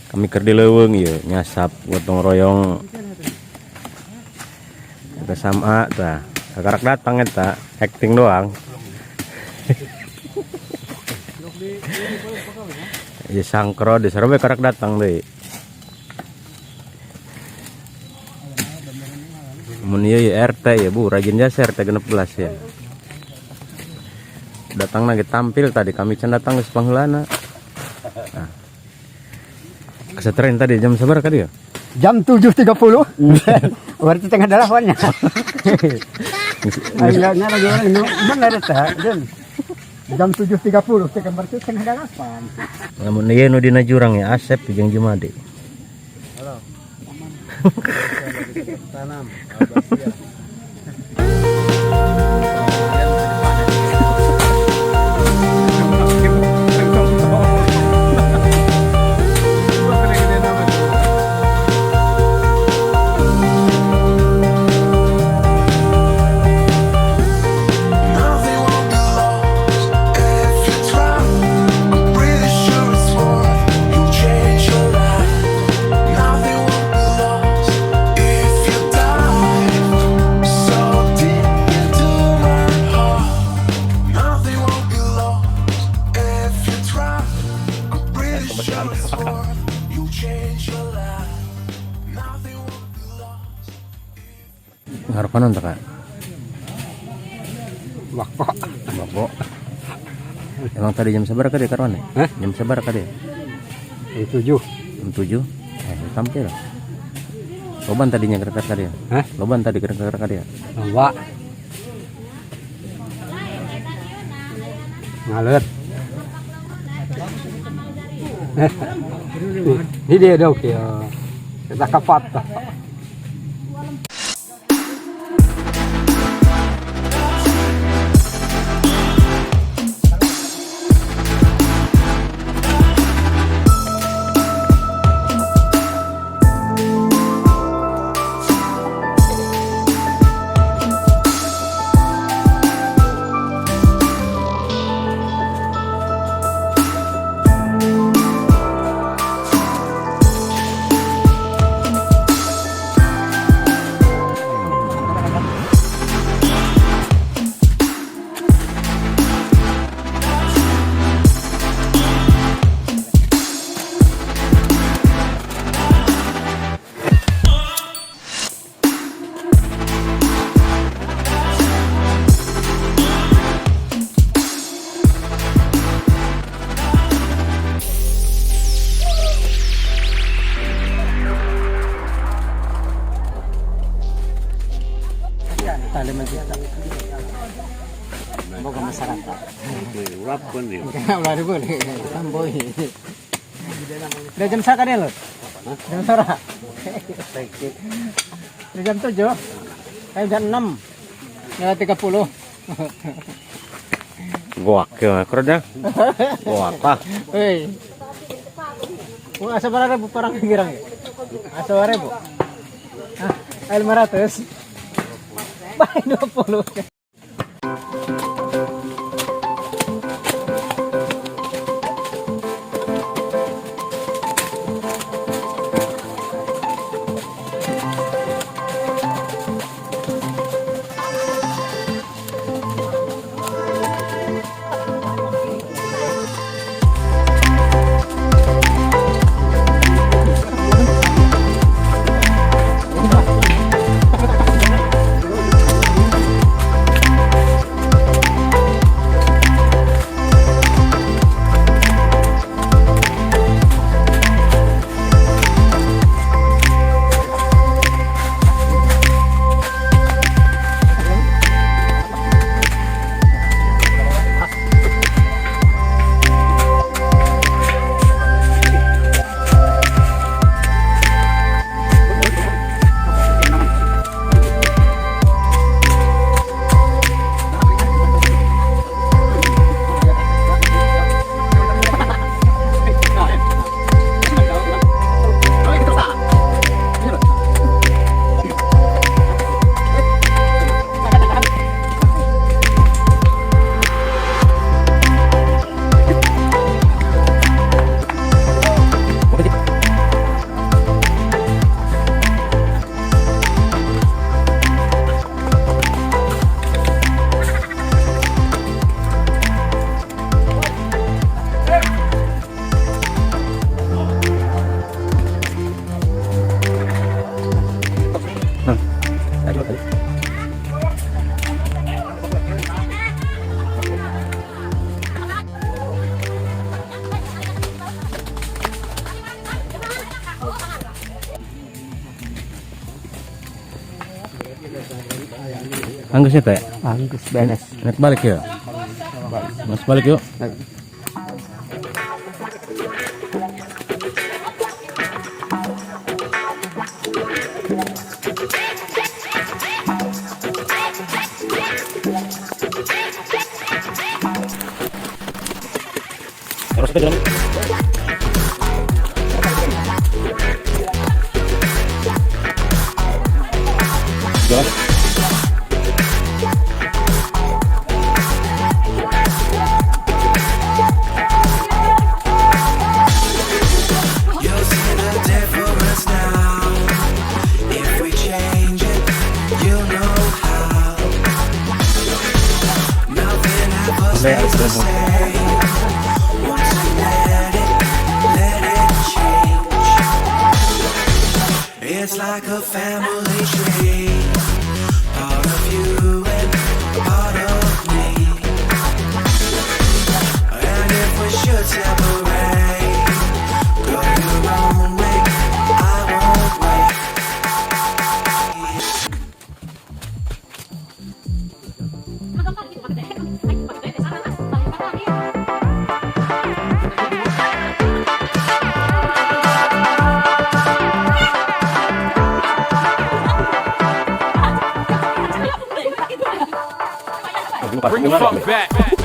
Kami kerdi leuweung ya nyasap gotong royong kita sama tah kakarak datang eta acting doang. Ya sangkro di sarua karak datang deui. Mun ieu ya RT ya Bu, rajin jasa RT 16 ya. Datang lagi tampil tadi kami can datang geus panghulana. Nah. Kesetren tadi jam sabar kali ya? Jam 7.30. Berarti tengah dalawannya. Akhirnya lagi orang benar tah. Jam 7.30 teh berarti tengah dalawan. Namun ieu nu dina jurang ya Asep jeung Jumadi. Halo. Tanam. Harapan untuk Kak? Bakpo. Emang tadi jam sabar ka dia karwane? Hah? Jam sabar ka dia? 7. Jam 7. Tampil. Loban tadinya gerak ka dia? Hah? Loban tadi gerak ka dia? Loba. Ngalet. Ini dia dok ya. Kita kapat. Tali masyarakat. Boga masyarakat. Urap pun dia. Ulah boleh. Tamboi. Udah jam saka deh lo. Jam sora. Udah jam 7. Kayak jam 6. Ya 30. Goak ya kerja. Goak ah. Hei. Mau asa barang parang girang ya? Sore po. Ay 500. Bahay 20. Anggusnya teh. Anggus benes. Naik balik ya. Mas balik yuk. Terus ke dalam. Jalan. It's like a family tree, part of you and part of me. And if we should separate, go your own way, I won't wait. Bring the funk back.